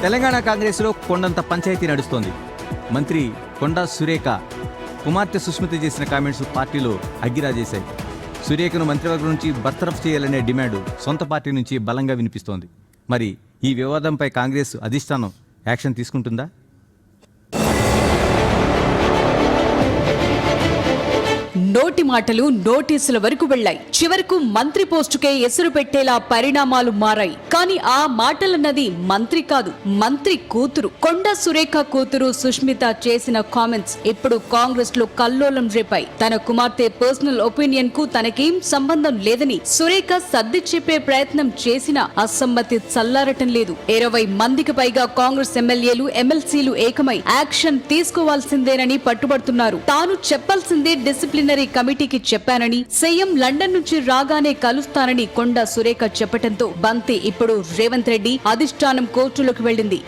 తెలంగాణ కాంగ్రెస్లో కొండంత పంచాయతీ నడుస్తోంది. మంత్రి కొండా సురేఖ కుమార్తె సుస్మిత చేసిన కామెంట్స్ పార్టీలో అగ్గిరాజేశాయి. సురేఖను మంత్రివర్గం నుంచి బర్తరఫ్ చేయాలనే డిమాండ్ సొంత పార్టీ నుంచి బలంగా వినిపిస్తోంది. మరి ఈ వివాదంపై కాంగ్రెస్ అధిష్టానం యాక్షన్ తీసుకుంటుందా? నోటి మాటలు నోటీసుల వరకు వెళ్లాయి. చివరకు మంత్రి పోస్టుకే ఎసురు పెట్టేలా పరిణామాలు మారాయి. కానీ ఆ మాటలన్నది మంత్రి కాదు, మంత్రి కూతురు. కొండా సురేఖ కూతురు సుష్మిత చేసిన కామెంట్స్ ఇప్పుడు కాంగ్రెస్ లో కల్లోలం రేపాయి. తన కుమార్తె పర్సనల్ ఒపీనియన్ కు తనకేం సంబంధం లేదని సురేఖ సర్ది చెప్పే ప్రయత్నం చేసినా అసమ్మతి చల్లారటం లేదు. 20 మందికి పైగా కాంగ్రెస్ ఎమ్మెల్యేలు ఎమ్మెల్సీలు ఏకమై యాక్షన్ తీసుకోవాల్సిందేనని పట్టుబడుతున్నారు. తాను చెప్పాల్సిందే డిసిప్లినరీ కమిటీకి చెప్పానని, సీఎం లండన్ నుంచి రాగానే కలుస్తానని కొండా సురేఖ చెప్పడంతో బంతి ఇప్పుడు రేవంత్ రెడ్డి అధిష్టానం కోర్టులోకి వెళ్లింది.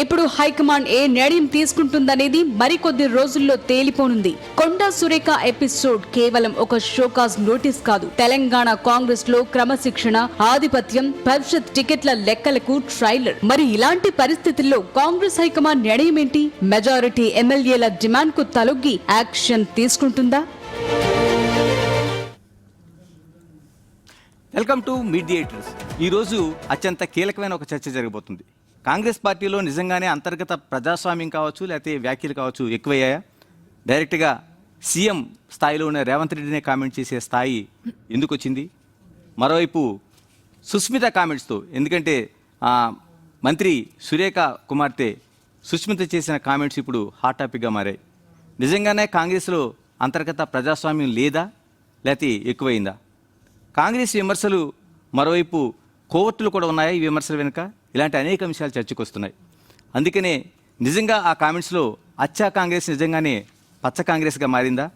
ఇప్పుడు హైకమాండ్ ఏ నిర్ణయం తీసుకుంటుందనేది మరికొద్ది రోజుల్లో తేలిపోనుంది. కొండా సురేఖ ఎపిసోడ్ కేవలం ఒక షోకాజ్ నోటీస్ కాదు. తెలంగాణ కాంగ్రెస్ లో క్రమశిక్షణ, ఆధిపత్యం, భవిష్యత్ టికెట్ల లెక్కలకు ట్రైలర్. మరి ఇలాంటి పరిస్థితుల్లో కాంగ్రెస్ హైకమాండ్ నిర్ణయం ఏంటి? మెజారిటీ ఎమ్మెల్యేల డిమాండ్ కు తలొగ్గి యాక్షన్ తీసుకుంటుందా? Welcome to Mediators. ఈరోజు అత్యంత కీలకమైన ఒక చర్చ జరగబోతుంది. కాంగ్రెస్ పార్టీలో నిజంగానే అంతర్గత ప్రజాస్వామ్యం కావచ్చు, లేకపోతే వ్యాఖ్యలు కావచ్చు ఎక్కువయ్యాయా? డైరెక్ట్గా సీఎం స్థాయిలో ఉన్న రేవంత్ రెడ్డినే కామెంట్ చేసే స్థాయి ఎందుకు వచ్చింది? మరోవైపు సుస్మిత కామెంట్స్తో, ఎందుకంటే మంత్రి సురేఖ కుమార్తె సుస్మిత చేసిన కామెంట్స్ ఇప్పుడు హాట్ టాపిక్గా మారాయి. నిజంగానే కాంగ్రెస్లో అంతర్గత ప్రజాస్వామ్యం లేదా, లేకపోతే ఎక్కువైందా? కాంగ్రెస్ విమర్శలు, మరోవైపు కోవర్టులు కూడా ఉన్నాయా ఈ విమర్శల వెనుక? ఇలాంటి అనేక అంశాలు చర్చకు వస్తున్నాయి. అందుకనే నిజంగా ఆ కామెంట్స్లో అచ్చా కాంగ్రెస్ నిజంగానే పచ్చ కాంగ్రెస్గా మారిందా?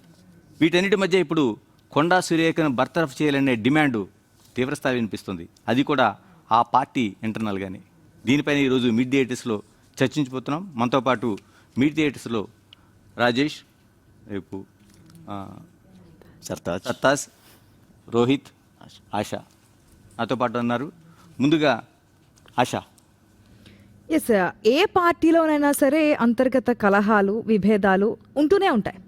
వీటన్నిటి మధ్య ఇప్పుడు కొండా సురేఖను బర్తరఫ్ చేయాలనే డిమాండు తీవ్రస్థాయి వినిపిస్తుంది. అది కూడా ఆ పార్టీ ఇంటర్నల్గానే. దీనిపైన ఈరోజు మీడియేటర్స్లో చర్చించిపోతున్నాం. మనతో పాటు మీడియేటర్స్లో రాజేష్, రేపు సర్తాజ్, రోహిత్, ఆశా నాతో పాటు ఉన్నారు. ముందుగా ఆశా. ఎస్, ఏ పార్టీలోనైనా సరే అంతర్గత కలహాలు, విభేదాలు ఉంటూనే ఉంటాయి.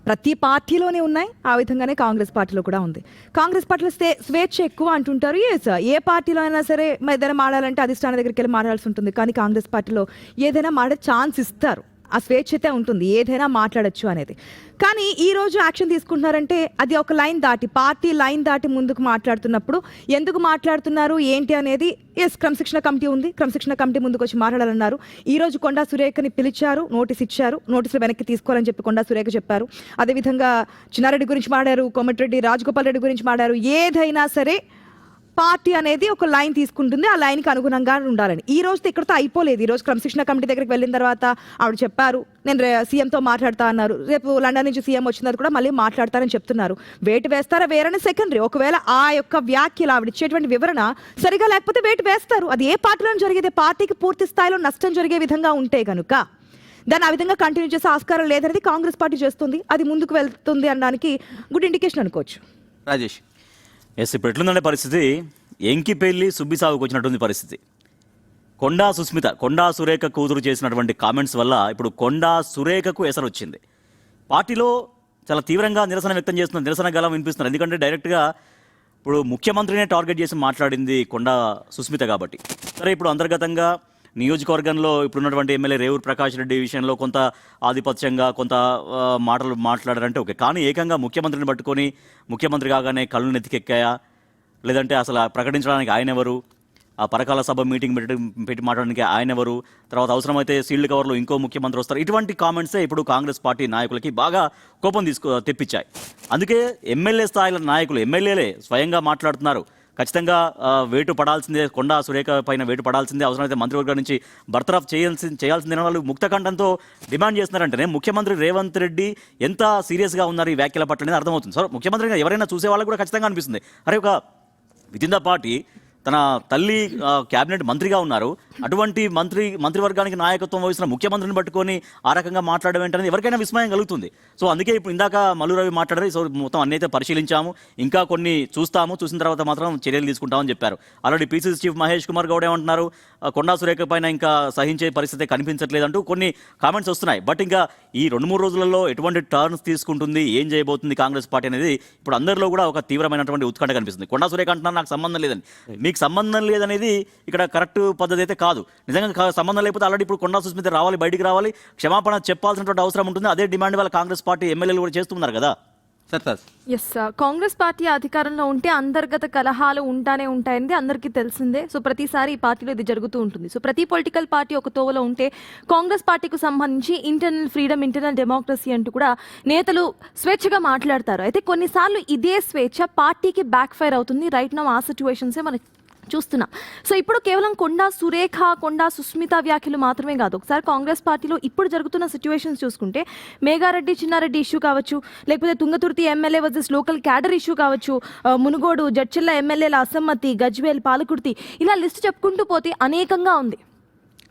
ప్రతి పార్టీలోనే ఉన్నాయి. ఆ విధంగానే కాంగ్రెస్ పార్టీలో కూడా ఉంది. కాంగ్రెస్ పార్టీలో స్వేచ్ఛ ఎక్కువ అంటుంటారు. ఎస్, ఏ పార్టీలో అయినా సరే ఏదైనా మాడాలంటే అధిష్టానం దగ్గరికి వెళ్ళి మాట్లాడాల్సి ఉంటుంది. కానీ కాంగ్రెస్ పార్టీలో ఏదైనా మాడే ఛాన్స్ ఇస్తారు. ఆ స్వేచ్ఛ అయితే ఉంటుంది, ఏదైనా మాట్లాడచ్చు అనేది. కానీ ఈరోజు యాక్షన్ తీసుకుంటున్నారంటే అది ఒక లైన్ దాటి, పార్టీ లైన్ దాటి ముందుకు మాట్లాడుతున్నప్పుడు ఎందుకు మాట్లాడుతున్నారు ఏంటి అనేది, ఎస్, క్రమశిక్షణ కమిటీ ఉంది. క్రమశిక్షణ కమిటీ ముందుకు వచ్చి మాట్లాడాలన్నారు. ఈరోజు కొండా సురేఖని పిలిచారు, నోటీస్ ఇచ్చారు. నోటీసులు వెనక్కి తీసుకోవాలని చెప్పి కొండా సురేఖ చెప్పారు. అదేవిధంగా చిన్నారెడ్డి గురించి మాట్లాడారు, కోమటిరెడ్డి, రాజగోపాల్ రెడ్డి గురించి మాట్లాడారు. ఏదైనా సరే పార్టీ అనేది ఒక లైన్ తీసుకుంటుంది, ఆ లైన్కి అనుగుణంగా ఉండాలని. ఈ రోజుతో ఇక్కడితో అయిపోలేదు. ఈ రోజు క్రమశిక్షణ కమిటీ దగ్గరికి వెళ్ళిన తర్వాత ఆవిడ చెప్పారు, నేను సీఎంతో మాట్లాడతా అన్నారు. రేపు లండన్ నుంచి సీఎం వచ్చిన తర్వాత కూడా మళ్ళీ మాట్లాడతారని చెప్తున్నారు. వేటు వేస్తారా వేరని సెకండరీ. ఒకవేళ ఆ యొక్క వ్యాఖ్యలు, ఆవిడ ఇచ్చేటువంటి వివరణ సరిగా లేకపోతే వేటు వేస్తారు. అది ఏ పార్టీలో జరిగేది, పార్టీకి పూర్తి స్థాయిలో నష్టం జరిగే విధంగా ఉంటే కనుక దాన్ని ఆ విధంగా కంటిన్యూ చేసే ఆస్కారం లేదనేది కాంగ్రెస్ పార్టీ చేస్తుంది. అది ముందుకు వెళ్తుంది అనడానికి గుడ్ ఇండికేషన్ అనుకోవచ్చు. రాజేష్. ఎస్, ఇప్పుడు ఎట్లుందంటే పరిస్థితి, ఎంకి పెళ్లి సుబ్బి సాగుకు వచ్చినటువంటి పరిస్థితి. కొండా సురేఖ కూతురు చేసినటువంటి కామెంట్స్ వల్ల ఇప్పుడు కొండా సురేఖకు ఎసరు వచ్చింది. పార్టీలో చాలా తీవ్రంగా నిరసన వ్యక్తం చేస్తున్నారు, నిరసన గలం వినిపిస్తున్నారు. ఎందుకంటే డైరెక్ట్గా ఇప్పుడు ముఖ్యమంత్రినే టార్గెట్ చేసి మాట్లాడింది కొండా సుస్మిత కాబట్టి. సరే, ఇప్పుడు అంతర్గతంగా నియోజకవర్గంలో ఇప్పుడున్నటువంటి ఎమ్మెల్యే రేవూరు ప్రకాష్ రెడ్డి విషయంలో కొంత ఆధిపత్యంగా కొంత మాటలు మాట్లాడారంటే ఓకే. కానీ ఏకంగా ముఖ్యమంత్రిని పట్టుకొని ముఖ్యమంత్రి కాగానే కళ్ళు నెత్తికెక్కాయా, లేదంటే అసలు ప్రకటించడానికి ఆయన ఎవరు, ఆ పరకాల సభ మీటింగ్ పెట్టి మాట్లాడడానికి ఆయన ఎవరు, తర్వాత అవసరమైతే సీల్డ్ కవర్లో ఇంకో ముఖ్యమంత్రి వస్తారు, ఇటువంటి కామెంట్సే ఇప్పుడు కాంగ్రెస్ పార్టీ నాయకులకి బాగా కోపం తెప్పించాయి. అందుకే ఎమ్మెల్యే స్థాయిల నాయకులు, ఎమ్మెల్యేలే స్వయంగా మాట్లాడుతున్నారు. ఖచ్చితంగా వేటు పడాల్సిందే, కొండా సురేఖ పైన వేటు పడాల్సిందే, అవసరమైతే మంత్రివర్గం నుంచి బర్తరఫ్ చేయాల్సిందే వాళ్ళు ముక్తకంఠంతో డిమాండ్ చేస్తున్నారంటేనే ముఖ్యమంత్రి రేవంత్ రెడ్డి ఎంత సీరియస్గా ఉన్నారు ఈ వ్యాఖ్యల పట్ల అనేది అర్థమవుతుంది. సార్, ముఖ్యమంత్రిగా ఎవరైనా చూసే వాళ్ళకి కూడా ఖచ్చితంగా అనిపిస్తుంది, అరే ఒక విత్ ఇన్ ద పార్టీ తన తల్లి క్యాబినెట్ మంత్రిగా ఉన్నారు, అటువంటి మంత్రివర్గానికి నాయకత్వం వహిస్తున్న ముఖ్యమంత్రిని పట్టుకొని ఆ రకంగా మాట్లాడడం ఏంటనేది ఎవరికైనా విస్మయం కలుగుతుంది. సో అందుకే ఇప్పుడు ఇందాక మల్లు రవి మాట్లాడారు. సో మొత్తం అన్ని అయితే పరిశీలించాము, ఇంకా కొన్ని చూసిన తర్వాత మాత్రం చర్యలు తీసుకుంటామని చెప్పారు. Already PCC chief Mahesh Kumar Goud ఏమంటున్నారు, కొండా సురేఖ పైన ఇంకా సహించే పరిస్థితి కనిపించట్లేదంటూ కొన్ని కామెంట్స్ వస్తున్నాయి. బట్ ఇంకా ఈ 2-3 రోజులలో ఎటువంటి టర్న్స్ తీసుకుంటుంది, ఏం చేయబోతుంది కాంగ్రెస్ పార్టీ అనేది ఇప్పుడు అందరిలో కూడా ఒక తీవ్రమైనటువంటి ఉత్కంఠ కనిపిస్తుంది. కొండా సురేఖ అంటున్నారు నాకు సంబంధం లేదని. మీకు సంబంధం లేదనేది ఇక్కడ కరెక్ట్ పద్ధతి అయితే కాదు. నిజంగా సంబంధం లేకపోతే ఆల్రెడీ ఇప్పుడు కొండా సుస్మిత రావాలి, బయటికి రావాలి, క్షమాపణ చెప్పాల్సినటువంటి అవసరం ఉంటుంది. అదే డిమాండ్ వాళ్ళ కాంగ్రెస్ పార్టీ ఎమ్మెల్యేలు కూడా చేస్తున్నారు కదా. ఎస్, కాంగ్రెస్ పార్టీ అధికారంలో ఉంటే అంతర్గత కలహాలు ఉంటాయని అందరికీ తెలిసిందే. సో ప్రతిసారి ఈ పార్టీలో ఇది జరుగుతూ ఉంటుంది. సో ప్రతి పొలిటికల్ పార్టీ ఒక తోవలో ఉంటే కాంగ్రెస్ పార్టీకి సంబంధించి ఇంటర్నల్ ఫ్రీడమ్, ఇంటర్నల్ డెమోక్రసీ అంటూ కూడా నేతలు స్వేచ్ఛగా మాట్లాడతారు. అయితే కొన్నిసార్లు ఇదే స్వేచ్ఛ పార్టీకి బ్యాక్ ఫైర్ అవుతుంది. రైట్ నౌ ఆ సిచ్యువేషన్సే మనకి చూస్తున్నాం. సో ఇప్పుడు కేవలం కొండా సురేఖ, కొండా సుస్మిత వ్యాఖ్యలు మాత్రమే కాదు. ఒకసారి కాంగ్రెస్ పార్టీలో ఇప్పుడు జరుగుతున్న సిచ్యువేషన్స్ చూసుకుంటే మేఘారెడ్డి, చిన్నారెడ్డి ఇష్యూ కావచ్చు, లేకపోతే Thungathurthi MLA versus local cadre issue కావచ్చు, మునుగోడు, జడ్చెల్ల ఎమ్మెల్యేల అసమ్మతి, గజ్వేల్, పాలకుర్తి, ఇలా లిస్ట్ చెప్పుకుంటూ పోతే అనేకంగా ఉంది.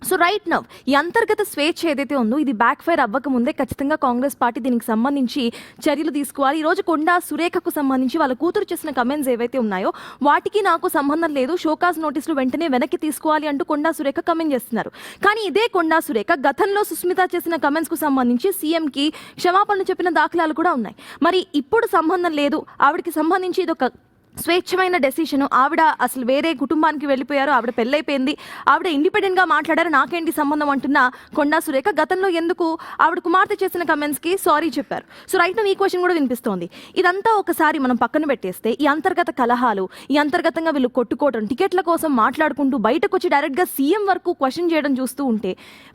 సో రైట్ నవ్ ఈ అంతర్గత స్వేచ్ఛ ఏదైతే ఉందో ఇది బ్యాక్ ఫైర్ అవ్వకముందే ఖచ్చితంగా కాంగ్రెస్ పార్టీ దీనికి సంబంధించి చర్యలు తీసుకోవాలి. ఈరోజు కొండా సురేఖకు సంబంధించి వాళ్ళ కూతురు చేసిన కమెంట్స్ ఏవైతే ఉన్నాయో వాటికి నాకు సంబంధం లేదు, షోకాజ్ నోటీసులు వెంటనే వెనక్కి తీసుకోవాలి అంటూ కొండా సురేఖ కమెంట్ చేస్తున్నారు. కానీ ఇదే కొండా సురేఖ గతంలో సుస్మిత చేసిన కమెంట్స్కు సంబంధించి సీఎంకి క్షమాపణలు చెప్పిన దాఖలాలు కూడా ఉన్నాయి. మరి ఇప్పుడు సంబంధం లేదు, ఆవిడకి సంబంధించి ఇది ఒక స్వేచ్ఛమైన డెసిషన్. ఆవిడ అసలు వేరే కుటుంబానికి వెళ్ళిపోయారు, ఆవిడ పెళ్ళైపోయింది, ఆవిడ ఇండిపెండెంట్గా మాట్లాడారు, నాకేంటి సంబంధం అంటున్న కొండా సురేఖ గతంలో ఎందుకు ఆవిడ కుమార్తె చేసిన కమెంట్స్కి సారీ చెప్పారు. సో రైట్ నా ఈ క్వశ్చన్ కూడా వినిపిస్తోంది. ఇదంతా ఒకసారి మనం పక్కన పెట్టేస్తే ఈ అంతర్గత కలహాలు, ఈ అంతర్గతంగా వీళ్ళు కొట్టుకోవడం, టికెట్ల కోసం మాట్లాడుకుంటూ బయటకు వచ్చి డైరెక్ట్గా సీఎం వరకు క్వశ్చన్ చేయడం చూస్తూ ఉంటే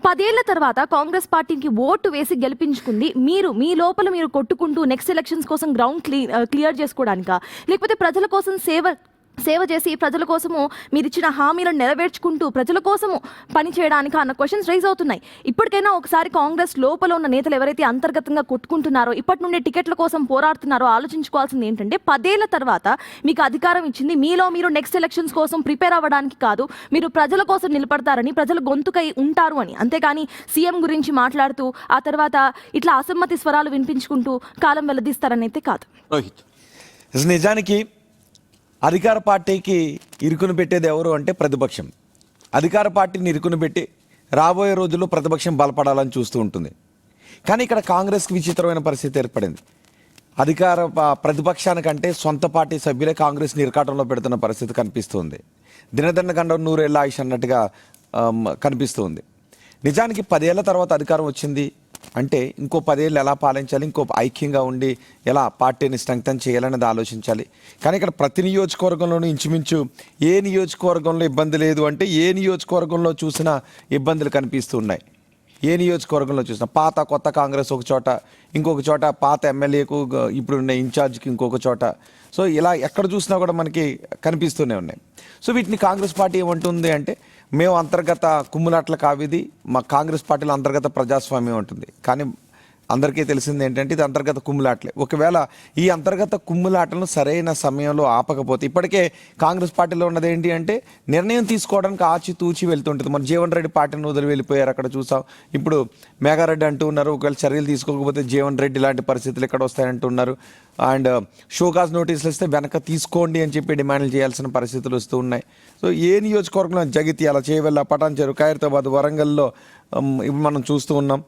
10 ఏళ్ల తర్వాత కాంగ్రెస్ పార్టీకి ఓటు వేసి గెలిపించుకుంది మీరు మీ లోపల మీరు కొట్టుకుంటూ నెక్స్ట్ ఎలక్షన్స్ కోసం గ్రౌండ్ క్లియర్ చేసుకోవడానికా, లేకపోతే ప్రజల కోసం సేవ చేసి ప్రజల కోసము మీరు ఇచ్చిన హామీలను నెరవేర్చుకుంటూ ప్రజల కోసము పని చేయడానికి అన్న క్వశ్చన్స్ రైజ్ అవుతున్నాయి. ఇప్పటికైనా ఒకసారి కాంగ్రెస్ లోపల ఉన్న నేతలు ఎవరైతే అంతర్గతంగా కొట్టుకుంటున్నారో, ఇప్పటి నుండి టికెట్ల కోసం పోరాడుతున్నారో ఆలోచించుకోవాల్సింది ఏంటంటే 10 ఏళ్ల తర్వాత మీకు అధికారం ఇచ్చింది మీలో మీరు నెక్స్ట్ ఎలక్షన్స్ కోసం ప్రిపేర్ అవ్వడానికి కాదు, మీరు ప్రజల కోసం నిలబడతారని, ప్రజల గొంతుకై ఉంటారు అని. అంతేగాని సీఎం గురించి మాట్లాడుతూ ఆ తర్వాత ఇట్లా అసమ్మతి స్వరాలు వినిపించుకుంటూ కాలం వెల్లదీస్తారని అయితే కాదు. రోహిత్, నిజానికి అధికార పార్టీకి ఇరుకును పెట్టేది ఎవరు అంటే ప్రతిపక్షం. అధికార పార్టీని ఇరుకును పెట్టి రాబోయే రోజుల్లో ప్రతిపక్షం బలపడాలని చూస్తూ ఉంటుంది. కానీ ఇక్కడ కాంగ్రెస్కి విచిత్రమైన పరిస్థితి ఏర్పడింది. ప్రతిపక్షానికంటే సొంత పార్టీ సభ్యులే కాంగ్రెస్ని ఇరకాటంలో పెడుతున్న పరిస్థితి కనిపిస్తుంది. దినదండ గండం 100 ఏళ్ళ ఆయుష్ అన్నట్టుగా కనిపిస్తుంది. నిజానికి 10 ఏళ్ల తర్వాత అధికారం వచ్చింది అంటే ఇంకో 10 ఏళ్ళు ఎలా పాలించాలి, ఇంకో ఐక్యంగా ఉండి ఎలా పార్టీని స్ట్రెంగ్తన్ చేయాలనేది ఆలోచించాలి. కానీ ఇక్కడ ప్రతి నియోజకవర్గంలోనూ ఇంచుమించు ఏ నియోజకవర్గంలో ఇబ్బంది లేదు అంటే ఏ నియోజకవర్గంలో చూసినా ఇబ్బందులు కనిపిస్తున్నాయి. ఏ నియోజకవర్గంలో చూసినా పాత కొత్త కాంగ్రెస్ ఒక చోట, ఇంకొక చోట పాత ఎమ్మెల్యేకు ఇప్పుడున్న ఇన్ఛార్జ్కి ఇంకొక చోట. సో ఇలా ఎక్కడ చూసినా కూడా మనకి కనిపిస్తూనే ఉన్నాయి. సో వీటిని కాంగ్రెస్ పార్టీ ఏమంటుంది అంటే మేము అంతర్గత కుమ్ములాట్ల కావిది, మా కాంగ్రెస్ పార్టీలో అంతర్గత ప్రజాస్వామ్యం ఉంటుంది. కానీ అందరికీ తెలిసింది ఏంటంటే ఇది అంతర్గత కుమ్ములాటలే. ఒకవేళ ఈ అంతర్గత కుమ్ములాటలను సరైన సమయంలో ఆపకపోతే, ఇప్పటికే కాంగ్రెస్ పార్టీలో ఉన్నది ఏంటి అంటే నిర్ణయం తీసుకోవడానికి ఆచితూచి వెళ్తుంటుంది. మన జీవన్ రెడ్డి పార్టీని వదిలి వెళ్ళిపోయారు, అక్కడ చూసాం. ఇప్పుడు మేఘారెడ్డి అంటూ ఉన్నారు ఒకవేళ చర్యలు తీసుకోకపోతే జీవన్ రెడ్డి లాంటి పరిస్థితులు ఎక్కడ వస్తాయంటున్నారు. అండ్ షోకాజ్ నోటీసులు ఇస్తే వెనక తీసుకోండి అని చెప్పి డిమాండ్లు చేయాల్సిన పరిస్థితులు వస్తూ ఉన్నాయి. సో ఏ నియోజకవర్గంలో జగిత్యాల, చేవెళ్ళ, పటాన్చెరు, ఖైరతాబాద్, వరంగల్లో ఇప్పుడు మనం చూస్తూ ఉన్నాం.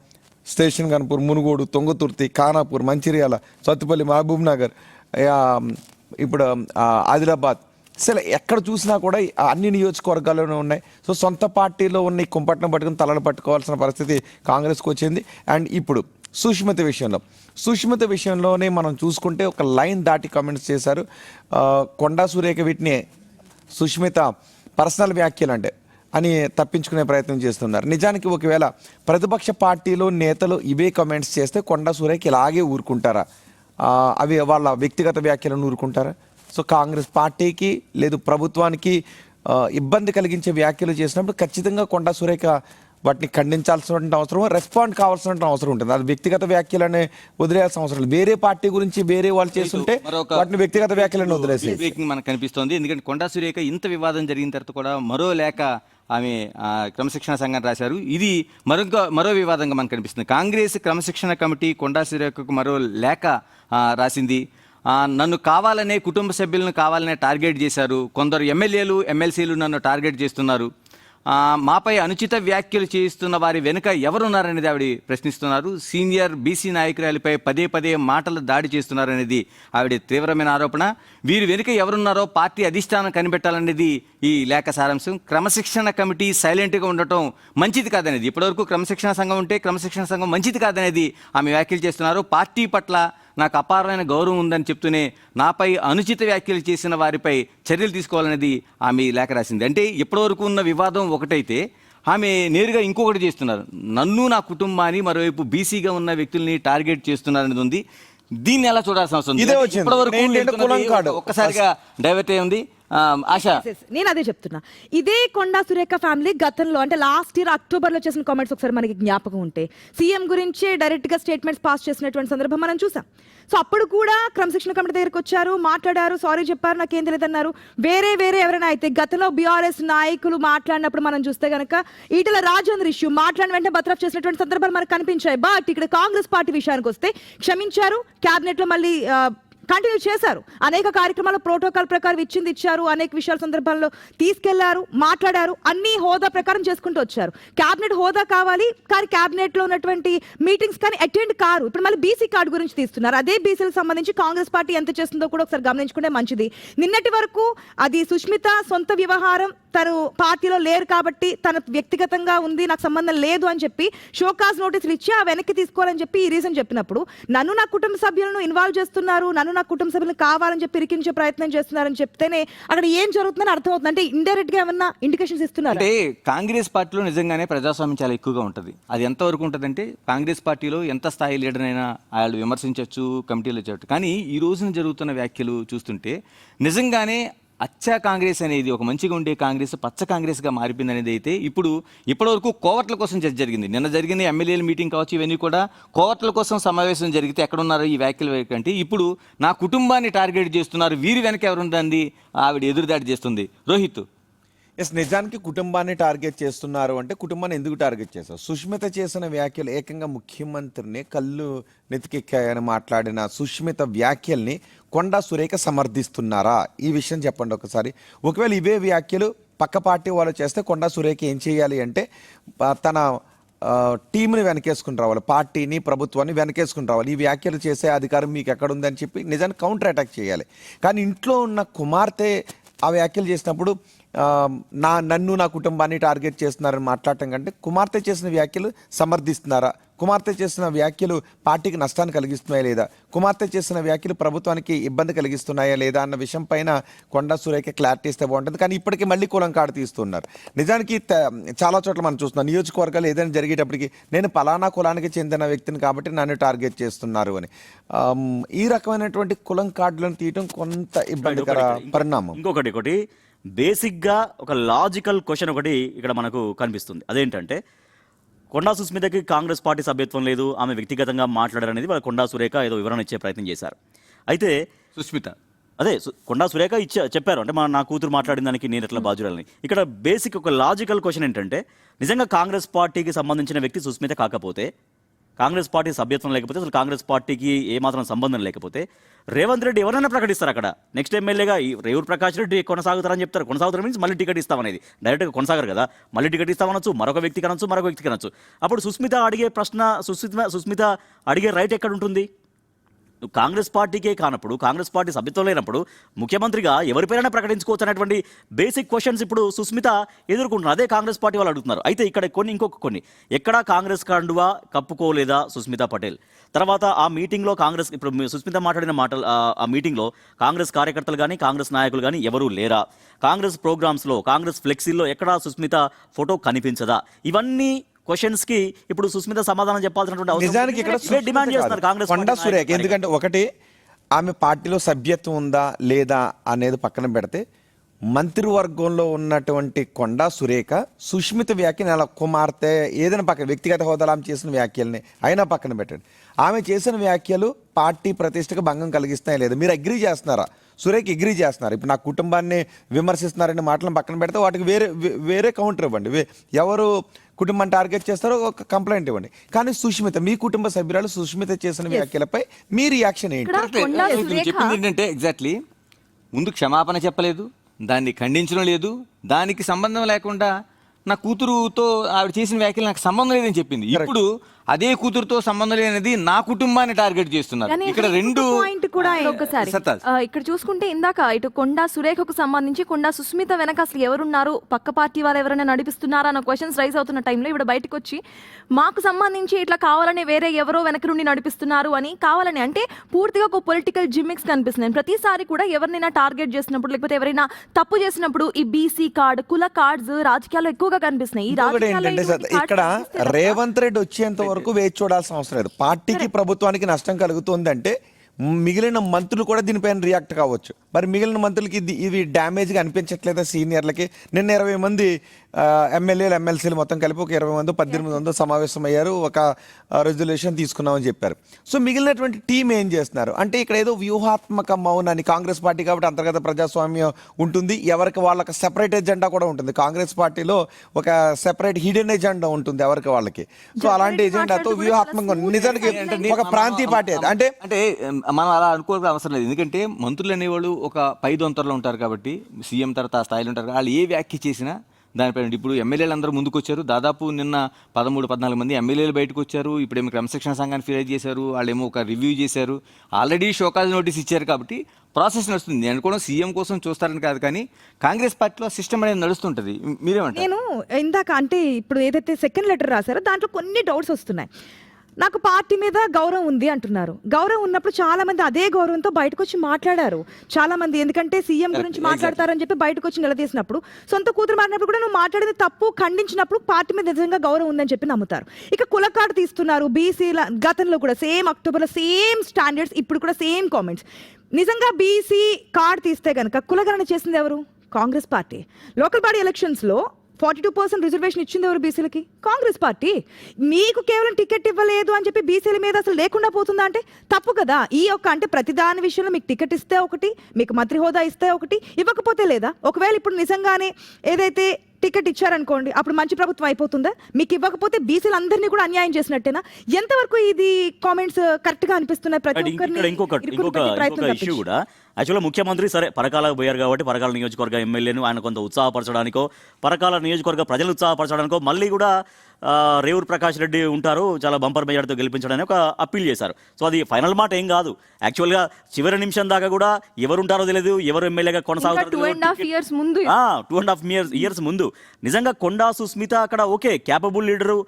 స్టేషన్ కనుపూర్, మునుగోడు, తొంగతుర్తి, ఖానాపూర్, మంచిర్యాల, సత్తుపల్లి, మహబూబ్ నగర్, ఇప్పుడు ఆదిలాబాద్, అసలు ఎక్కడ చూసినా కూడా అన్ని నియోజకవర్గాల్లోనే ఉన్నాయి. సో సొంత పార్టీలో ఉన్న ఈ కుంపట్ను పట్టుకుని తలలు పట్టుకోవాల్సిన పరిస్థితి కాంగ్రెస్కి వచ్చింది. అండ్ ఇప్పుడు సుష్మిత విషయంలోనే మనం చూసుకుంటే ఒక లైన్ దాటి కామెంట్స్ చేశారు కొండా సురేఖ. వీటిని సుష్మిత పర్సనల్ వ్యాఖ్యలు అంటే అని తప్పించుకునే ప్రయత్నం చేస్తున్నారు. నిజానికి ఒకవేళ ప్రతిపక్ష పార్టీలో నేతలు ఇవే కమెంట్స్ చేస్తే కొండా సురేఖ ఇలాగే ఊరుకుంటారా? అవి వాళ్ళ వ్యక్తిగత వ్యాఖ్యలను ఊరుకుంటారా? సో కాంగ్రెస్ పార్టీకి లేదు ప్రభుత్వానికి ఇబ్బంది కలిగించే వ్యాఖ్యలు చేసినప్పుడు ఖచ్చితంగా కొండా సురేఖ వాటిని ఖండించాల్సిన అవసరం, రెస్పాండ్ కావాల్సిన అవసరం ఉంటుంది. అది వ్యక్తిగత వ్యాఖ్యలనే వదిలేయాల్సిన అవసరం లేదు. వేరే పార్టీ గురించి వేరే వాళ్ళు చేస్తుంటే వాటిని వ్యక్తిగత వ్యాఖ్యలను వదిలేసి మనకు కనిపిస్తోంది. ఎందుకంటే కొండా సురేఖ ఇంత వివాదం జరిగిన తర్వాత కూడా మరో లేఖ ఆమె క్రమశిక్షణ సంఘం రాశారు. ఇది మరో వివాదంగా మనకు కనిపిస్తుంది. కాంగ్రెస్ క్రమశిక్షణ కమిటీ కొండా సురేఖకు మరో లేఖ రాసింది. నన్ను కావాలనే కుటుంబ సభ్యులను కావాలనే టార్గెట్ చేశారు. కొందరు ఎమ్మెల్యేలు ఎమ్మెల్సీలు నన్ను టార్గెట్ చేస్తున్నారు. మాపై అనుచిత వ్యాఖ్యలు చేయిస్తున్న వారి వెనుక ఎవరున్నారనేది ఆవిడ ప్రశ్నిస్తున్నారు. సీనియర్ బీసీ నాయకురాలిపై పదే పదే మాటలు దాడి చేస్తున్నారనేది ఆవిడ తీవ్రమైన ఆరోపణ. వీరి వెనుక ఎవరున్నారో పార్టీ అధిష్టానం కనిపెట్టాలనేది ఈ లేఖ సారాంశం. క్రమశిక్షణ కమిటీ సైలెంట్గా ఉండటం మంచిది కాదనేది, ఇప్పటివరకు క్రమశిక్షణ సంఘం ఉంటే క్రమశిక్షణ సంఘం మంచిది కాదనేది ఆమె వ్యాఖ్యలు చేస్తున్నారు. పార్టీ పట్ల నాకు అపారమైన గౌరవం ఉందని చెప్తూనే నాపై అనుచిత వ్యాఖ్యలు చేసిన వారిపై చర్యలు తీసుకోవాలనేది ఆమె లేఖ రాసింది. అంటే ఇప్పటివరకు ఉన్న వివాదం ఒకటైతే ఆమె నేరుగా ఇంకొకటి చేస్తున్నారు. నన్ను నా కుటుంబాన్ని మరోవైపు బీసీగా ఉన్న వ్యక్తుల్ని టార్గెట్ చేస్తున్నారనేది ఉంది. దీన్ని ఎలా చూడాల్సిన అవసరం ఉంది? ఇదే వచ్చింది. ఇప్పటివరకు ఏంటంటే కులం కాదు. ఒక్కసారిగా డైవర్ట్ అయి ఉంది. ఆశ, నేను అదే చెప్తున్నా. ఇదే కొండా సురేఖ ఫ్యామిలీ గతంలో అంటే లాస్ట్ ఇయర్ అక్టోబర్లో చేసిన కామెంట్స్ ఒకసారి మనకి జ్ఞాపకం ఉంటే సీఎం గురించే డైరెక్ట్గా స్టేట్మెంట్స్ పాస్ చేసినటువంటి సందర్భం మనం చూసాం. సో అప్పుడు కూడా క్రమశిక్షణ కమిటీ దగ్గరికి వచ్చారు, మాట్లాడారు, సారీ చెప్పారు, నాకేం తెలియదన్నారు. వేరే ఎవరైనా అయితే గతంలో బీఆర్ఎస్ నాయకులు మాట్లాడినప్పుడు మనం చూస్తే కనుక ఈటల రాజేంద్ర ఇష్యూ మాట్లాడిన వెంటనే బర్తరఫ్ చేసినటువంటి సందర్భాలు మనకు కనిపించాయి. బట్ ఇక్కడ కాంగ్రెస్ పార్టీ విషయానికి వస్తే క్షమించారు, క్యాబినెట్లో మళ్ళీ కంటిన్యూ చేశారు. అనేక కార్యక్రమాలు ప్రోటోకాల్ ప్రకారం ఇచ్చారు, అనేక విషయాల సందర్భాల్లో తీసుకెళ్లారు, మాట్లాడారు, అన్ని హోదా ప్రకారం చేసుకుంటూ వచ్చారు. క్యాబినెట్ హోదా కావాలి, కానీ క్యాబినెట్ లో ఉన్నటువంటి మీటింగ్స్ కానీ అటెండ్ కారు. ఇప్పుడు మళ్ళీ బీసీ కార్డు గురించి తీస్తున్నారు. అదే బీసీలకు సంబంధించి కాంగ్రెస్ పార్టీ ఎంత చేస్తుందో కూడా ఒకసారి గమనించుకుంటే మంచిది. నిన్నటి వరకు అది సుష్మిత సొంత వ్యవహారం, తను పార్టీలో లేరు కాబట్టి తన వ్యక్తిగతంగా ఉంది, నాకు సంబంధం లేదు అని చెప్పి షోకాజ్ నోటీసులు ఇచ్చి ఆ వెనక్కి తీసుకోవాలని చెప్పి ఈ రీజన్ చెప్పినప్పుడు నన్ను నా కుటుంబ సభ్యులను ఇన్వాల్వ్ చేస్తున్నారు, నన్ను నా కుటుంబ సభ్యులను కావాలని చెప్పి ఇరికించే ప్రయత్నం చేస్తున్నారని చెప్తేనే అక్కడ ఏం జరుగుతుందని అర్థమవుతుంది. అంటే ఇండైరెక్ట్ గా ఏమన్నా ఇండికేషన్స్ ఇస్తున్నారు. అంటే కాంగ్రెస్ పార్టీలో నిజంగానే ప్రజాస్వామ్యం చాలా ఎక్కువగా ఉంటుంది. అది ఎంతవరకు ఉంటుందంటే కాంగ్రెస్ పార్టీలో ఎంత స్థాయి లీడర్ అయినా వాళ్ళు విమర్శించవచ్చు, కమిటీలు చేయవచ్చు. కానీ ఈ రోజున జరుగుతున్న వ్యాఖ్యలు చూస్తుంటే నిజంగానే అచ్చా కాంగ్రెస్ అనేది ఒక మంచిగా ఉండే కాంగ్రెస్ పచ్చ కాంగ్రెస్గా మారిపోయింది అనేది అయితే ఇప్పటివరకు కోవట్ల కోసం చర్చ జరిగింది. నిన్న జరిగిన ఎమ్మెల్యేల మీటింగ్ కావచ్చు, ఇవన్నీ కూడా కోవట్ల కోసం సమావేశం జరిగితే ఎక్కడున్నారు ఈ వ్యాఖ్యలు అంటే ఇప్పుడు నా కుటుంబాన్ని టార్గెట్ చేస్తున్నారు, వీరి వెనక ఎవరుందండి ఆవిడ ఎదురుదాడి చేస్తుంది. రోహిత్, నిజానికి కుటుంబాన్ని టార్గెట్ చేస్తున్నారు అంటే కుటుంబాన్ని ఎందుకు టార్గెట్ చేస్తారు? సుష్మిత చేసిన వ్యాఖ్యలు ఏకంగా ముఖ్యమంత్రిని కళ్ళు నెతికెక్కాయని మాట్లాడిన సుష్మిత వ్యాఖ్యల్ని కొండా సురేఖ సమర్థిస్తున్నారా? ఈ విషయం చెప్పండి ఒకసారి. ఒకవేళ ఇవే వ్యాఖ్యలు పక్క పార్టీ వాళ్ళు చేస్తే కొండా సురేఖ ఏం చేయాలి అంటే తన టీంని వెనకేసుకుని రావాలి, పార్టీని ప్రభుత్వాన్ని వెనకేసుకుని రావాలి. ఈ వ్యాఖ్యలు చేసే అధికారం మీకు ఎక్కడుందని చెప్పి నిజానికి కౌంటర్ అటాక్ చేయాలి. కానీ ఇంట్లో ఉన్న కుమార్తె ఆ వ్యాఖ్యలు చేసినప్పుడు నన్ను నా కుటుంబాన్ని టార్గెట్ చేస్తున్నారని మాట్లాడటం కంటే కుమార్తె చేసిన వ్యాఖ్యలు సమర్థిస్తున్నారా? కుమార్తె చేసిన వ్యాఖ్యలు పార్టీకి నష్టాన్ని కలిగిస్తున్నాయా లేదా? కుమార్తె చేసిన వ్యాఖ్యలు ప్రభుత్వానికి ఇబ్బంది కలిగిస్తున్నాయా లేదా అన్న విషయం పైన కొండా సురేఖ క్లారిటీ ఇస్తే బాగుంటుంది. కానీ ఇప్పటికీ మళ్ళీ కులం కాడ తీస్తున్నారు. నిజానికి చాలా చోట్ల మనం చూస్తున్నాం, నియోజకవర్గాలు ఏదైనా జరిగేటప్పటికి నేను పలానా కులానికి చెందిన వ్యక్తిని కాబట్టి నన్ను టార్గెట్ చేస్తున్నారు అని. ఈ రకమైనటువంటి కులం కార్డులను తీయటం కొంత ఇబ్బందికర పరిణామం. ఇంకొకటి బేసిక్గా ఒక లాజికల్ క్వశ్చన్ ఒకటి ఇక్కడ మనకు కనిపిస్తుంది. అదేంటంటే కొండా సుస్మితకి కాంగ్రెస్ పార్టీ సభ్యత్వం లేదు, ఆమె వ్యక్తిగతంగా మాట్లాడారనేది వాళ్ళ కొండా సురేఖ ఏదో వివరణ ఇచ్చే ప్రయత్నం చేశారు. అయితే సుష్మిత కొండా సురేఖ చెప్పారు అంటే నా కూతురు మాట్లాడిన దానికి నేను ఎట్లా బాధ్యురాలని. ఇక్కడ బేసిక్ ఒక లాజికల్ క్వశ్చన్ ఏంటంటే నిజంగా కాంగ్రెస్ పార్టీకి సంబంధించిన వ్యక్తి సుస్మిత కాకపోతే, కాంగ్రెస్ పార్టీ సభ్యత్వం లేకపోతే, అసలు కాంగ్రెస్ పార్టీకి ఏమాత్రం సంబంధం లేకపోతే రేవంత్ రెడ్డి ఎవరైనా ప్రకటిస్తారు అక్కడ నెక్స్ట్ ఎమ్మెల్యేగా రేవూరు ప్రకాష్ రెడ్డి కొనసాగుతారని చెప్తారు. కొనసాగుతారు మీన్స్ మళ్ళీ టికెట్ ఇస్తామనేది డైరెక్ట్గా కొనసాగరు కదా, మళ్ళీ టికెట్ ఇస్తామనొచ్చు, మరొక వ్యక్తికి అనొచ్చు. అప్పుడు సుస్మిత అడిగే ప్రశ్న, సుస్మిత అడిగే రైట్ ఎక్కడ ఉంటుంది? కాంగ్రెస్ పార్టీకే కానప్పుడు, కాంగ్రెస్ పార్టీ సభ్యత్వం లేనప్పుడు ముఖ్యమంత్రిగా ఎవరిపైనా ప్రకటించుకోవచ్చు అనేటువంటి బేసిక్ క్వశ్చన్స్ ఇప్పుడు సుస్మిత ఎదుర్కొంటున్నారు. అదే కాంగ్రెస్ పార్టీ వాళ్ళు అడుగుతున్నారు. అయితే ఇక్కడ కొన్ని ఎక్కడా కాంగ్రెస్ కండువా కప్పుకోలేదా సుస్మితా పటేల్? తర్వాత ఆ మీటింగ్లో కాంగ్రెస్, ఇప్పుడు సుస్మిత మాట్లాడిన మాటలు, ఆ మీటింగ్లో కాంగ్రెస్ కార్యకర్తలు కానీ కాంగ్రెస్ నాయకులు కానీ ఎవరూ లేరా? కాంగ్రెస్ ప్రోగ్రామ్స్లో, కాంగ్రెస్ ఫ్లెక్సీల్లో ఎక్కడా సుస్మిత ఫోటో కనిపించదా? ఇవన్నీ క్వశ్చన్స్ కి ఇప్పుడు సుస్మిత సమాధానం చెప్పాల్సినటువంటి అవసరం నిజానికి ఇక్కడ డిమాండ్ చేస్తున్నారు కాంగ్రెస్ కొండా సురేఖ. ఎందుకంటే ఒకటి, ఆమె పార్టీలో సభ్యత్వం ఉందా లేదా అనేది పక్కన పెడితే మంత్రివర్గంలో ఉన్నటువంటి కొండా సురేఖ సుష్మిత వ్యాఖ్యని అలా కుమార్తె ఏదైనా పక్కన వ్యక్తిగత హోదాలో ఆమె చేసిన వ్యాఖ్యల్ని అయినా పక్కన పెట్టండి. ఆమె చేసిన వ్యాఖ్యలు పార్టీ ప్రతిష్టకు భంగం కలిగిస్తాయా లేదా? మీరు అగ్రీ చేస్తున్నారా సురేఖ ఎగ్రీ చేస్తున్నారు. ఇప్పుడు నా కుటుంబాన్ని విమర్శిస్తున్నారనే మాటలను పక్కన పెడితే వాటికి వేరే కౌంటర్ ఇవ్వండి. ఎవరు కుటుంబాన్ని టార్గెట్ చేస్తారో ఒక కంప్లైంట్ ఇవ్వండి. కానీ సుష్మిత, మీ కుటుంబ సభ్యురాలు సుష్మిత చేసిన వ్యాఖ్యలపై మీ రియాక్షన్ ఏంటి? కొండా నువ్వు సురేఖ చెప్పింది ఏంటంటే ఎగ్జాక్ట్లీ ముందు క్షమాపణ చెప్పలేదు, దాన్ని ఖండించడం లేదు, దానికి సంబంధం లేకుండా నా కూతురుతో ఆవిడ చేసిన వ్యాఖ్యలు నాకు సంబంధం లేదని చెప్పింది. ఇప్పుడు అదే కూతురుతో సంబంధం లేనిది నా కుటుంబాన్ని టార్గెట్ చేస్తున్నారు. కానీ ఇక్కడ రెండు పాయింట్ కూడా ఒక్కసారి సత్తాజ్. ఇక్కడ చూసుకుంటే ఇందాక ఇటు కొండా సురేఖకు సంబంధించి కొండా సుస్మిత వెనక అసలు ఎవరున్నారు, పక్క పార్టీ వాళ్ళు ఎవరైనా నడిపిస్తున్నారా అన్న క్వశ్చన్స్ రైజ్ అవుతున్న టైంలో ఇవిడ బయటకు వచ్చి మాకు సంబంధించి ఇట్లా కావాలని వేరే ఎవరో వెనక నుండి నడిపిస్తున్నారు అని కావాలని అంటే పూర్తిగా ఒక పొలిటికల్ జిమ్మిక్స్ కనిపిస్తున్నాయి. ప్రతిసారి కూడా ఎవరినైనా టార్గెట్ చేసినప్పుడు లేకపోతే ఎవరైనా తప్పు చేసినప్పుడు ఈ బీసీ కార్డ్, కుల కార్డ్స్ రాజకీయాల్లో ఎక్కువగా కనిపిస్తున్నాయి. ఈ ఇంకొకటి రాజకీయాల్లో ఏంటంటే ఇటువంటి cards ఇక్కడ కనిపిస్తే తప్ప- రేవంత్ రెడ్డి వచ్చేంత వరకు వేచి చూడాల్సిన అవసరం లేదు. పార్టీకి ప్రభుత్వానికి నష్టం కలుగుతుందంటే మిగిలిన మంత్రులు కూడా దీనిపైన రియాక్ట్ కావచ్చు. మరి మిగిలిన మంత్రులకి ఇది డ్యామేజ్గా అనిపించట్లేదా? సీనియర్లకి నిన్న 20 మంది ఎమ్మెల్యేలు ఎమ్మెల్సీలు మొత్తం కలిపి ఒక 20 మంది 18 మంది సమావేశం అయ్యారు, ఒక రెజల్యూషన్ తీసుకున్నామని చెప్పారు. సో మిగిలినటువంటి టీం ఏం చేస్తున్నారు అంటే ఇక్కడ ఏదో వ్యూహాత్మక మౌనాన్ని, కాంగ్రెస్ పార్టీ కాబట్టి అంతర్గత ప్రజాస్వామ్యం ఉంటుంది, ఎవరికి వాళ్ళకి సెపరేట్ ఎజెండా కూడా ఉంటుంది. కాంగ్రెస్ పార్టీలో ఒక సెపరేట్ హిడెన్ ఎజెండా ఉంటుంది ఎవరికి వాళ్ళకి. సో అలాంటి ఎజెండాతో వ్యూహాత్మకంగా నిజానికి ఒక ప్రాంతీయ పార్టీ అంటే అంటే మనం అలా అనుకోవాల్సిన అవసరం లేదు. ఎందుకంటే మంత్రులు అనేవాళ్ళు ఒక పై దొంతరలో ఉంటారు కాబట్టి, సీఎం తర్వాత ఆ స్థాయిలో ఉంటారు. వాళ్ళు ఏ వ్యాఖ్య చేసినా దానిపైన ఇప్పుడు ఎమ్మెల్యేలు అందరూ ముందుకు వచ్చారు. దాదాపు నిన్న 13-14 మంది ఎమ్మెల్యేలు బయటకు వచ్చారు. ఇప్పుడేమో క్రమశిక్షణ సంఘాన్ని ఫిర్యాదు చేశారు, వాళ్ళేమో ఒక రివ్యూ చేశారు, ఆల్రెడీ షోకాజ్ నోటీస్ ఇచ్చారు. కాబట్టి ప్రాసెస్ నడుస్తుంది. నేను కూడా సీఎం కోసం చూస్తారని కాదు, కానీ కాంగ్రెస్ పార్టీలో సిస్టమ్ అనేది నడుస్తుంటుంది. మీరేమంటారు? నేను ఇందాక అంటే ఇప్పుడు ఏదైతే సెకండ్ లెటర్ రాశారో దాంట్లో కొన్ని డౌట్స్ వస్తున్నాయి. నాకు పార్టీ మీద గౌరవం ఉంది అంటున్నారు. గౌరవం ఉన్నప్పుడు చాలా మంది అదే గౌరవంతో బయటకు వచ్చి మాట్లాడారు. చాలా మంది ఎందుకంటే సీఎం గురించి మాట్లాడతారని చెప్పి బయటకు వచ్చి నిలదీసినప్పుడు, సొంత కూతురు మారినప్పుడు కూడా నువ్వు మాట్లాడేది తప్పు, ఖండించినప్పుడు పార్టీ మీద నిజంగా గౌరవం ఉందని చెప్పి నమ్ముతారు. ఇక కుల కార్డు తీస్తున్నారు, బీసీల గతంలో కూడా సేమ్ అక్టోబర్లో సేమ్ స్టాండర్డ్స్, ఇప్పుడు కూడా సేమ్ కామెంట్స్. నిజంగా బీసీ కార్డు తీస్తే కనుక కులగణన చేసింది ఎవరు? కాంగ్రెస్ పార్టీ. లోకల్ బాడీ ఎలక్షన్స్లో 42% రిజర్వేషన్ ఇచ్చింది ఎవరు బీసీలకి? కాంగ్రెస్ పార్టీ. మీకు కేవలం టికెట్ ఇవ్వలేదు అని చెప్పి బీసీల మీద అసలు లేకుండా పోతుందా అంటే తప్పు కదా. ఈ యొక్క అంటే ప్రతిదాని విషయంలో మీకు టికెట్ ఇస్తే ఒకటి, మీకు మంత్రి హోదా ఇస్తే ఒకటి, ఇవ్వకపోతే లేదా? ఒకవేళ ఇప్పుడు నిజంగానే ఏదైతే టికెట్ ఇచ్చారనుకోండి, అప్పుడు మంచి ప్రభుత్వం అయిపోతుందా? మీకు ఇవ్వకపోతే బీసీలు అందరినీ కూడా అన్యాయం చేసినట్టేనా? ఎంతవరకు ఇది కామెంట్స్ కరెక్ట్ గా అనిపిస్తున్నాయి? ప్రతి ఒక్కరిని ఇంకొక ఇష్యూ కూడా యాక్చువల్గా ముఖ్యమంత్రి సరే పరకాలకు పోయారు కాబట్టి పరకాల నియోజకవర్గ ఎమ్మెల్యేను ఆయన కొంత ఉత్సాహపరచడానికో, పరకాల నియోజకవర్గ ప్రజలు ఉత్సాహపరచడానికో మళ్ళీ కూడా రేవూరు ప్రకాష్ రెడ్డి ఉంటారు, చాలా బంపర్ మెజార్టీతో గెలిపించడానికి ఒక అప్పీల్ చేశారు. సో అది ఫైనల్ మాట ఏం కాదు. యాక్చువల్గా చివరి నిమిషం దాకా కూడా ఎవరు ఉంటారో తెలియదు, ఎవరు ఎమ్మెల్యేగా కొనసాగుతారో 2.5 years ముందు 2.5 years ముందు నిజంగా కొండా సుస్మిత అక్కడ ఓకే క్యాపబుల్ లీడరు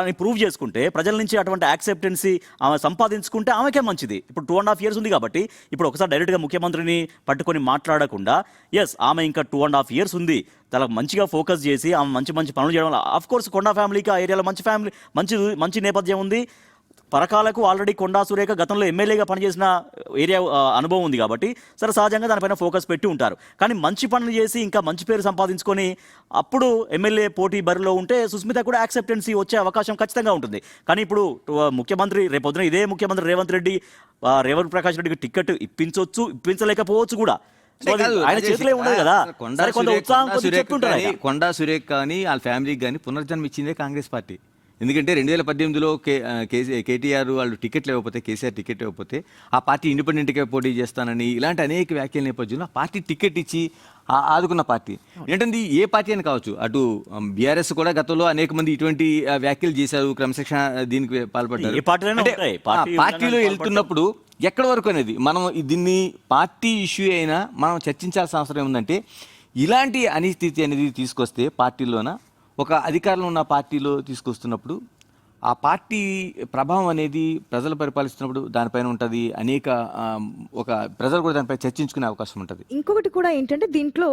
అని ప్రూవ్ చేసుకుంటే, ప్రజల నుంచి అటువంటి యాక్సెప్టెన్సీ ఆమె సంపాదించుకుంటే ఆమెకే మంచిది. ఇప్పుడు 2.5 years ఉంది కాబట్టి ఇప్పుడు ఒకసారి డైరెక్ట్గా ముఖ్యమంత్రిని పట్టుకొని మాట్లాడకుండా, ఎస్ ఆమె ఇంకా 2.5 years ఉంది, చాలా మంచిగా ఫోకస్ చేసి ఆమె మంచి మంచి పనులు చేయడం వల్ల ఆఫ్ కోర్స్ కొండా ఫ్యామిలీకి ఆ ఏరియాలో మంచి ఫ్యామిలీ మంచి నేపథ్యం ఉంది. పరకాలకు ఆల్రెడీ కొండా సురేఖ గతంలో ఎమ్మెల్యేగా పనిచేసిన ఏరియా అనుభవం ఉంది కాబట్టి సరే సహజంగా దానిపైన ఫోకస్ పెట్టి ఉంటారు. కానీ మంచి పనులు చేసి ఇంకా మంచి పేరు సంపాదించుకొని అప్పుడు ఎమ్మెల్యే పోటీ బరిలో ఉంటే సుస్మిత కూడా యాక్సెప్టెన్సీ వచ్చే అవకాశం ఖచ్చితంగా ఉంటుంది. కానీ ఇప్పుడు ముఖ్యమంత్రి రేపొద్దున ఇదే ముఖ్యమంత్రి రేవంత్ రెడ్డి రేవంత్ ప్రకాష్ రెడ్డికి టికెట్ ఇప్పించవచ్చు, ఇప్పించలేకపోవచ్చు కూడా. ఆయన చేతిలో ఉండదు కదా. కొండా సురేఖ కానీ వాళ్ళ ఫ్యామిలీకి కానీ పునర్జన్మ ఇచ్చిందే కాంగ్రెస్ పార్టీ. ఎందుకంటే 2018లో కేటీఆర్ వాళ్ళు టికెట్లు ఇవ్వకపోతే, కేసీఆర్ టికెట్ ఇవ్వకపోతే ఆ పార్టీ ఇండిపెండెంట్గా పోటీ చేస్తానని ఇలాంటి అనేక వ్యాఖ్యల నేపథ్యంలో ఆ పార్టీ టికెట్ ఇచ్చి ఆదుకున్న పార్టీ. ఏంటంటే ఏ పార్టీ అని కావచ్చు, అటు బీఆర్ఎస్ కూడా గతంలో అనేక మంది ఇటువంటి వ్యాఖ్యలు చేశారు, క్రమశిక్షణ దీనికి పాల్పడ్డారు. పార్టీలో వెళ్తున్నప్పుడు ఎక్కడి వరకు అనేది మనం దీన్ని పార్టీ ఇష్యూ అయినా మనం చర్చించాల్సిన అవసరం ఏముందంటే, ఇలాంటి అనిస్థితి అనేది తీసుకొస్తే పార్టీలోన ఒక అధికారంలో ఉన్న పార్టీలో తీసుకొస్తున్నప్పుడు ఆ పార్టీ ప్రభావం అనేది ప్రజలు పరిపాలిస్తున్నప్పుడు దానిపైన ఉంటుంది. అనేక ఒక ప్రజలు కూడా దానిపై చర్చించుకునే అవకాశం ఉంటుంది. ఇంకొకటి కూడా ఏంటంటే దీంట్లో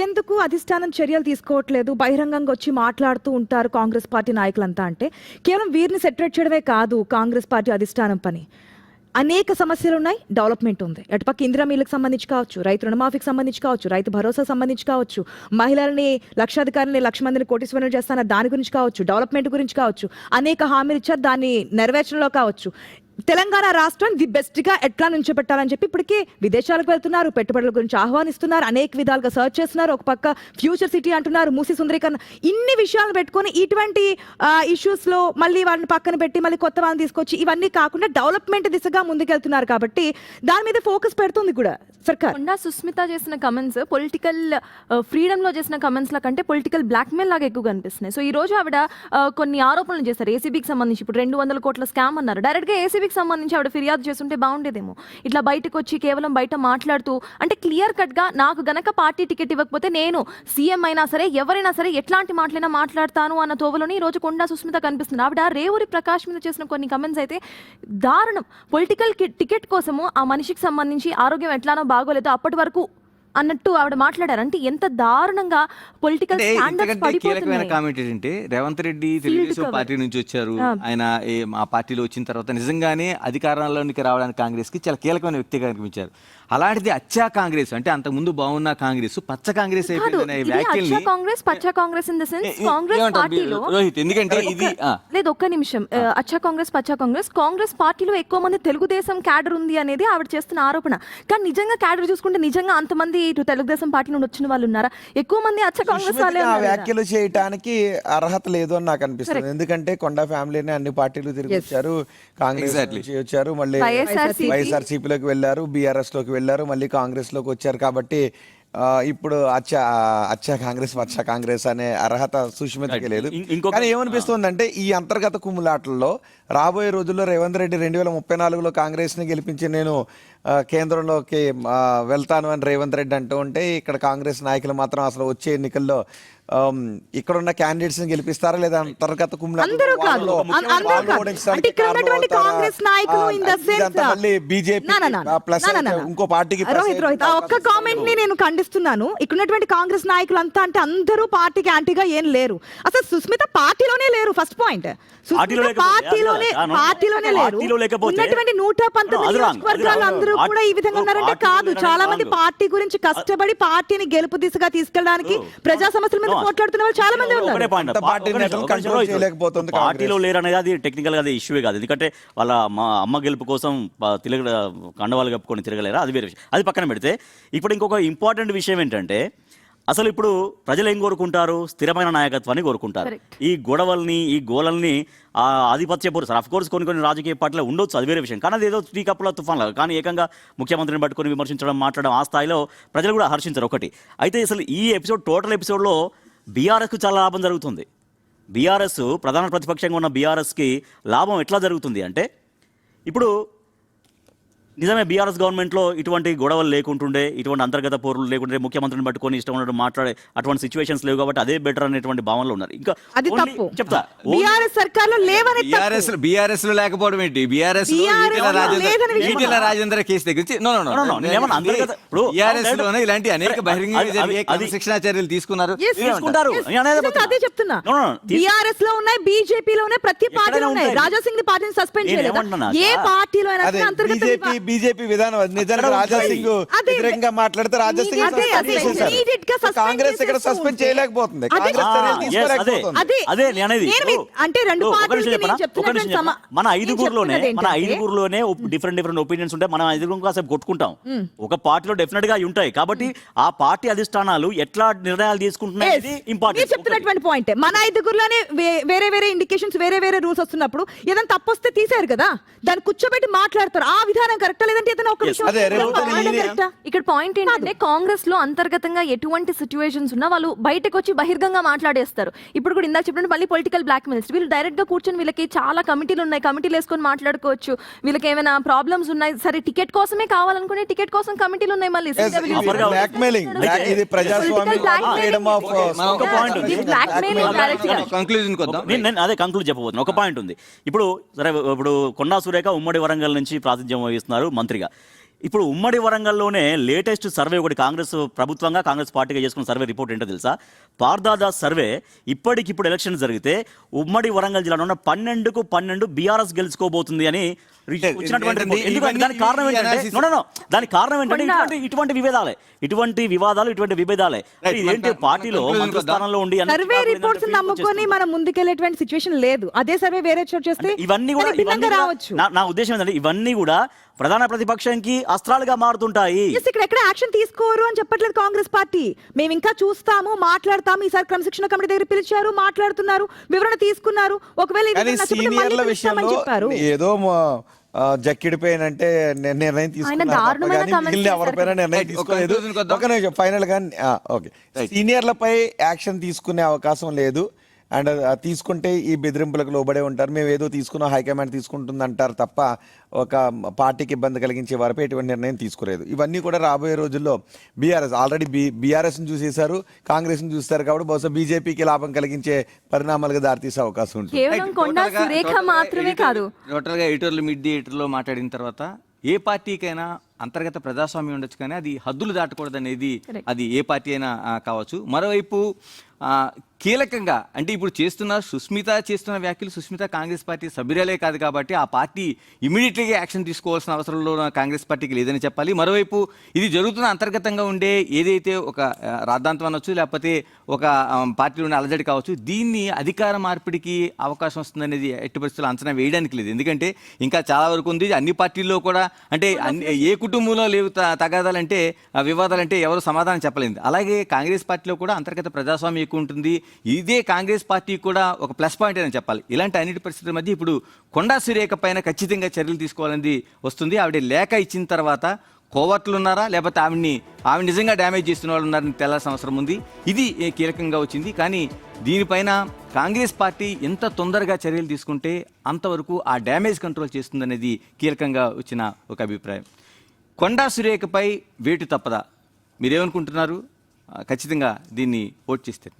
ఎందుకు అధిష్టానం చర్యలు తీసుకోవట్లేదు, బహిరంగంగా వచ్చి మాట్లాడుతూ ఉంటారు కాంగ్రెస్ పార్టీ నాయకులంతా అంటే, కేవలం వీరిని సెటరేట్ చేయడమే కాదు కాంగ్రెస్ పార్టీ అధిష్టానం పని. అనేక సమస్యలు ఉన్నాయి, డెవలప్మెంట్ ఉంది. అటుపక్క ఇందిరా మిల్లుకి సంబంధించి కావచ్చు, రైతు రుణమాఫీకి సంబంధించి కావచ్చు, రైతు భరోసా సంబంధించి కావచ్చు, మహిళల్ని లక్షాధికారిని 1,00,000 మందిని కోటీశ్వరులు చేస్తాన దాని గురించి కావచ్చు, డెవలప్మెంట్ గురించి కావచ్చు, అనేక హామీలు ఇచ్చారు దాన్ని నెరవేర్చడంలో కావచ్చు. తెలంగాణ రాష్ట్రం ది బెస్ట్ గా ఎట్లా నుంచోబెట్టాలని చెప్పి ఇప్పటికీ విదేశాలకు వెళ్తున్నారు, పెట్టుబడుల గురించి ఆహ్వానిస్తున్నారు, అనేక విధాలుగా సర్చ్ చేస్తున్నారు. ఒక పక్క ఫ్యూచర్ సిటీ అంటున్నారు, మూసి సుందరీకరణ, ఇన్ని విషయాలు పెట్టుకొని ఇటువంటి ఇష్యూస్ లో మళ్ళీ వాళ్ళని పక్కన పెట్టి మళ్ళీ కొత్త వాళ్ళని తీసుకొచ్చి ఇవన్నీ కాకుండా డెవలప్మెంట్ దిశగా ముందుకెళ్తున్నారు. కాబట్టి దాని మీద ఫోకస్ పెడుతుంది కూడా సర్కార్. కొండా సుస్మిత చేసిన కమెంట్స్ పొలిటికల్ ఫ్రీడమ్ లో చేసిన కమెంట్స్ ల కంటే పొలిటికల్ బ్లాక్మెయిల్ లాగా ఎక్కువ కనిపిస్తున్నాయి. సో ఈ రోజు ఆవిడ కొన్ని ఆరోపణలు చేశారు ఏసీబీకి సంబంధించి. ఇప్పుడు 200 కోట్ల స్కామ్ అన్నారు. డైరెక్ట్ గా ఏసీబీకి సంబంధించి ఆవిడ ఫిర్యాదు చేస్తుంటే బాగుండేదేమో. ఇట్లా బయటకు వచ్చి కేవలం బయట మాట్లాడుతూ, అంటే క్లియర్ కట్ గా నాకు గనక పార్టీ టికెట్ ఇవ్వకపోతే నేను సీఎం అయినా సరే ఎవరైనా సరే ఎట్లాంటి మాటలైనా మాట్లాడతాను అన్న తోవలోని ఈ రోజు కొండా సుస్మిత కనిపిస్తుంది. ఆవిడ రేవూరి ప్రకాష్ మీద చేసిన కొన్ని కమెంట్స్ అయితే దారుణం. పొలిటికల్ టికెట్ కోసము ఆ మనిషికి సంబంధించి ఆరోగ్యం ఎట్లానో బాగోలేదు అప్పటి వరకు అన్నట్టు ఆవిడ మాట్లాడారు. అంటే ఎంత దారుణంగా పొలిటికల్ స్టాండర్డ్స్ కీలకమైన పడిపోతున్నాయి. కామెంట్ ఏంటంటే రేవంత్ రెడ్డి తెలుగుదేశం పార్టీ నుంచి వచ్చారు. ఆయన ఆ పార్టీలో వచ్చిన తర్వాత నిజంగానే అధికారంలోనికి రావడానికి కాంగ్రెస్ కి చాలా కీలకమైన వ్యక్తిగా కనిపించారు. అలాంటిది అచ్చా కాంగ్రెస్ అంటే అంతకు ముందు బాగున్న కాంగ్రెస్ పచ్చ కాంగ్రెస్ అయిపోయిందనే వ్యాఖ్యల్ని కాంగ్రెస్ పచ్చా Congress in the sense Congress ఏమంటారు పార్టీలో రోహిత్? ఎందుకంటే ఇది లేదు, ఒక్క నిమిషం. అచ్చా కాంగ్రెస్ పచ్చా కాంగ్రెస్ పార్టీలో ఎక్కువ మంది తెలుగుదేశం క్యాడర్ ఉంది అనేది ఆవిడ చేస్తున్న ఆరోపణ. కానీ నిజంగా క్యాడర్ చూసుకుంటే నిజంగా అంతమంది ఇటు తెలుగుదేశం పార్టీ నుండి వచ్చిన వాళ్ళు ఉన్నారా? ఎక్కువ మంది అచ్చా కాంగ్రెస్ వాళ్ళే ఆ ఉన్నారు కదా. వ్యాఖ్యలు చేయడానికి అర్హత లేదు అని నాకు అనిపిస్తుంది. ఎందుకంటే కొండా ఫ్యామిలీని అన్ని పార్టీలు తిరిగి వచ్చారు. కాంగ్రెస్ నుంచి వచ్చారు, మళ్ళీ వైఎస్ఆర్సీపీలోకి వెళ్ళారు, బీఆర్ఎస్ లోకి వెళ్ళారు, మళ్ళీ కాంగ్రెస్ లోకి వచ్చారు. కాబట్టి ఇప్పుడు అచ్చా కాంగ్రెస్ పచ్చా కాంగ్రెస్ అనే అర్హత సుష్మితకి లేదు. కానీ ఏమనిపిస్తుందంటే ఈ అంతర్గత కుమ్ములాటల్లో రాబోయే రోజుల్లో రేవంత్ రెడ్డి 2034లో కాంగ్రెస్ ని గెలిపించి నేను కేంద్రంలోకి వెళ్తాను అని రేవంత్ రెడ్డి అంటూ ఉంటే, ఇక్కడ కాంగ్రెస్ నాయకులు మాత్రం అసలు వచ్చే ఎన్నికల్లో ఇక్కడున్న క్యాండిడేట్స్ ని గెలిపిస్తారా లేదా అంతర్గత అందరూ కాదు, అందరూ కాదు. అంటే ఇక్కడ ఉన్నటువంటి కాంగ్రెస్ నాయకులు in the sense మళ్ళీ బీజేపీ ప్లస్ ఇంకో పార్టీకి రోహిత్ ఆ ఒక్క కామెంట్ ని నేను ఖండిస్తున్నాను. ఇక్కడ ఉన్నటువంటి కాంగ్రెస్ నాయకులు అంతా అంటే అందరూ పార్టీకి యాంటీగా ఏం లేరు. అసలు సుస్మిత పార్టీలోనే లేరు. ఫస్ట్ పాయింట్, పార్టీలోనే లేరు. ఉన్నటువంటి 119 నియోజకవర్గాలు అందరూ కూడా ఈ విధంగా ఉన్నారంటే కాదు. చాలా మంది పార్టీ గురించి కష్టపడి పార్టీని గెలుపు దిశగా తీసుకెళ్ళడానికి ప్రజా సమస్యల మీద పోట్లాడుతున్న వాళ్ళు చాలా మంది ఉన్నారు. పార్టీలో లేరు అనేది అది టెక్నికల్ గా ఇష్యూవే కాదు. ఎందుకంటే వాళ్ళ అమ్మ గెలుపు కోసం కండవాళ్ళు కప్పుకొని తిరగలేరా, అది వేరే విషయం. అది పక్కన పెడితే ఇప్పుడు ఇంకొక ఇంపార్టెంట్ విషయం ఏంటంటే, అసలు ఇప్పుడు ప్రజలు ఏం కోరుకుంటారు? స్థిరమైన నాయకత్వాన్ని కోరుకుంటారు. ఈ గొడవల్ని ఈ గోలల్ని ఆధిపత్య పోరు అఫ్ కోర్స్ కొన్ని రాజకీయ పార్టీలు ఉండొచ్చు, అది వేరే విషయం. కానీ అది ఏదో టీ కప్పుల తుఫాన్ లాగా. కానీ ఏకంగా ముఖ్యమంత్రిని పట్టుకొని విమర్శించడం, మాట్లాడడం ఆ స్థాయిలో ప్రజలు కూడా హర్షించరు ఒకటి. అయితే అసలు ఈ టోటల్ ఎపిసోడ్లో బీఆర్ఎస్కు చాలా లాభం జరుగుతుంది. బీఆర్ఎస్ ప్రధాన ప్రతిపక్షంగా ఉన్న బీఆర్ఎస్కి లాభం ఎట్లా జరుగుతుంది అంటే, ఇప్పుడు నిజమే బీఆర్ఎస్ గవర్నమెంట్లో ఇటువంటి గొడవలు లేకుంటుండే, ఇటువంటి అంతర్గత పోరులు లేకుంటే, ముఖ్యమంత్రిని పట్టుకొని ఇష్టం ఉన్నట్టు మాట్లాడే అటువంటి సిచ్యువేషన్స్ లేవు. కాబట్టి అదే బెటర్ అనేటువంటి భావనలో ఉన్నారు. ఇంకా అది తప్పు. చెప్తా, బీఆర్ఎస్ సర్కార్లో లేవని బీఆర్ఎస్ లో లేకపోవడం ఏంటి? బీఆర్ఎస్ ఈటెల రాజేంద్ర కేసు దగ్గర బీఆర్ఎస్ లోనే ఇలాంటి అనేక బహిరంగ శిక్షణా చర్యలు తీసుకున్నారు. అదే చెప్తున్నా, బీఆర్ఎస్ లో ఉన్నాయి, బీజేపీలో ఉన్నాయి, ప్రతి పార్టీలో ఉన్నాయి. రాజా సింగ్ పార్టీని సస్పెండ్ చేయలేదు. ఏ పార్టీలో అయినా అంతర్గత బీజేపీ విధానం నిజానికి రాజా సింగ్ వ్యతిరేకంగా మాట్లాడితే రాజా సింగ్ కాంగ్రెస్ ఇక్కడ సస్పెండ్ చేయలేకపోతుంది. అంటే రెండు మన ఐదుగురులోనే డిఫరెంట్ ఒపీనియన్స్ ఉంటాయి. మనం ఐదుగురు కాసేపు కొట్టుకుంటాం. ఒక పార్టీలో డెఫినెట్ గా ఉంటాయి. కాబట్టి ఆ పార్టీ అధిష్టానాలు ఎట్లా నిర్ణయాలు తీసుకుంటున్నాయి ఇంపార్టెంట్. చెప్తున్నటువంటి పాయింట్, మన ఐదుగురులోనే వేరే వేరే ఇండికేషన్స్, వేరే వేరే రూల్స్ వస్తున్నప్పుడు ఏదైనా తప్పు వస్తే తీసారు కదా, దాన్ని కూర్చోబెట్టి మాట్లాడతారు. ఆ విధానం కరెక్టా? లేదంటే ఏదైనా ఒక ఇక్కడ పాయింట్ ఏంటంటే, కాంగ్రెస్ లో అంతర్గతంగా ఎటువంటి సిచ్యువేషన్స్ ఉన్నా వాళ్ళు బయటకు వచ్చి బహిర్గంగా మాట్లాడేస్తారు. ఇప్పుడు కూడా ఇందాక చెప్పినట్టు మళ్ళీ పొలిటికల్ బ్లాక్ మెయిల్స్, వీళ్ళు డైరెక్ట్ గా కూర్చొని వీళ్ళకి చాలా కమిటీలు ఉన్నాయి, కమిటీలు వేసుకొని మాట్లాడుకోవచ్చు. వీళ్ళకి ఏమైనా ప్రాబ్లమ్స్ ఉన్నాయి, సరే టికెట్ కోసమే కావాలనుకునే టికెట్ కోసం కమిటీలు ఉన్నాయి. మళ్ళీ అదే కంక్లూడ్ చెప్పబోతున్నా. ఒక పాయింట్ ఉంది. ఇప్పుడు సరే, ఇప్పుడు కొండా సురేఖ ఉమ్మడి వరంగల్ నుంచి ప్రాతినిధ్యం వహిస్తున్నారు మంత్రిగా. ఇప్పుడు ఉమ్మడి వరంగల్లోనే లేటెస్ట్ సర్వే ఒకటి కాంగ్రెస్ ప్రభుత్వంగా కాంగ్రెస్ పార్టీగా చేసుకున్న సర్వే రిపోర్ట్ ఏంటో తెలుసా? పార్దాదాస్ సర్వే ఇప్పటికిప్పుడు ఎలక్షన్ జరిగితే ఉమ్మడి వరంగల్ జిల్లాలో ఉన్న 12కు 12 బీఆర్ఎస్ గెలుచుకోబోతుంది అని వచ్చినటువంటి report. ఎందుకంటే దానికి కారణం ఏంటంటే దానికి కారణం ఏంటంటే ఇటువంటి విభేదాలే ఇటువంటి విభేదాలే ఏంటి పార్టీలో మంత్రి స్థానంలో ఉండి అన్ని సర్వే చికాకులు రిపోర్ట్స్ ఏంటంటే నమ్ముకొని మనం ముందుకెళ్ళేటువంటి సిచ్యువేషన్ లేదు. అదే సర్వే వేరే చోటు చేస్తే ఇవన్నీ కూడా భిన్నంగా రావచ్చు. నా ఉద్దేశం ఏంటంటే ఇవన్నీ కూడా ప్రధాన ప్రతిపక్షానికి అస్త్రాలుగా మారుతుంటాయి. ఇక్కడ ఎక్కడ యాక్షన్ తీసుకోరు అని చెప్పట్లేదు కాంగ్రెస్ పార్టీ. మేము ఇంకా చూస్తాము, మాట్లాడతాము. ఈసారి క్రమశిక్షణ కమిటీ దగ్గర పిలిచారు, మాట్లాడుతున్నారు, వివరణ తీసుకున్నారు. ఒకవేళ ఇది కానీ నచ్చకపోతే మళ్ళీ సీనియర్ల పిలుస్తామని విషయంలో చెప్పారు. ఏదో జక్కిడిపోయినంటే నిర్ణయం తీసుకున్నారు దారుణమైన కానీ comments మిగిలిన ఎవరిపైన నిర్ణయం Right, తీసుకోలేదు. ఒక నిమిషం ఒక నిమిషం ఫైనల్ గా ఓకే, సీనియర్లపై యాక్షన్ తీసుకునే అవకాశం లేదు. అండ్ తీసుకుంటే ఈ బెదిరింపులకు లోబడే ఉంటారు. మేము ఏదో తీసుకున్నాం, హైకమాండ్ తీసుకుంటుంది అంటారు తప్ప ఒక పార్టీకి ఇబ్బంది కలిగించే వారిపై ఎటువంటి నిర్ణయం తీసుకోలేదు. ఇవన్నీ కూడా రాబోయే రోజుల్లో బీఆర్ఎస్ ఆల్రెడీ బీఆర్ఎస్ని చూసేశారు, కాంగ్రెస్ని చూస్తారు కాబట్టి బహుశా బీజేపీకి లాభం కలిగించే పరిణామాలకు దారితీసే అవకాశం ఉంటుంది. కేవలం కొండా సురేఖ మాత్రమే కాదు. టోటల్గా ఎడిటర్లు ఎడిటర్లో మాట్లాడిన తర్వాత ఏ పార్టీకైనా అంతర్గత ప్రజాస్వామ్యం ఉండొచ్చు, కానీ అది హద్దులు దాటకూడదు అనేది అది ఏ పార్టీ అయినా కావచ్చు. మరోవైపు కీలకంగా అంటే ఇప్పుడు సుస్మిత చేస్తున్న వ్యాఖ్యలు, సుస్మిత కాంగ్రెస్ పార్టీ సభ్యురాలే కాదు కాబట్టి ఆ పార్టీ ఇమీడియట్లీగా యాక్షన్ తీసుకోవాల్సిన అవసరంలో కాంగ్రెస్ పార్టీకి లేదని చెప్పాలి. మరోవైపు ఇది జరుగుతున్న అంతర్గతంగా ఉండే ఏదైతే ఒక రాద్ధాంతం అనొచ్చు, లేకపోతే ఒక పార్టీలోని అలజడి కావచ్చు, దీన్ని అధికార మార్పిడికి అవకాశం వస్తుందనేది ఎట్టి పరిస్థితుల్లో అంచనా వేయడానికి లేదు. ఎందుకంటే ఇంకా చాలా వరకు ఉంది. అన్ని పార్టీల్లో కూడా అంటే ఏ కుటుంబంలో లేవు తగాదాలంటే వివాదాలంటే ఎవరు సమాధానం చెప్పలేదు. అలాగే కాంగ్రెస్ పార్టీలో కూడా అంతర్గత ప్రజాస్వామ్యం ఎక్కువ ఉంటుంది. ఇదే కాంగ్రెస్ పార్టీ కూడా ఒక ప్లస్ పాయింట్ అని చెప్పాలి. ఇలాంటి అన్నిటి పరిస్థితుల మధ్య ఇప్పుడు కొండా సురేఖ పైన ఖచ్చితంగా చర్యలు తీసుకోవాలని వస్తుంది. ఆవిడ లేఖ ఇచ్చిన తర్వాత కోవర్ట్లు ఉన్నారా, లేకపోతే ఆవిడ నిజంగా డ్యామేజ్ చేస్తున్న వాళ్ళు ఉన్నారని తెల్లాల్సిన అవసరం ఉంది. ఇది కీలకంగా వచ్చింది. కానీ దీనిపైన కాంగ్రెస్ పార్టీ ఎంత తొందరగా చర్యలు తీసుకుంటే అంతవరకు ఆ డ్యామేజ్ కంట్రోల్ చేస్తుందనేది కీలకంగా వచ్చిన ఒక అభిప్రాయం. కొండా సురేఖపై వేటు తప్పదా? మీరేమనుకుంటున్నారు? ఖచ్చితంగా దీన్ని ఓట్ చేస్తారు.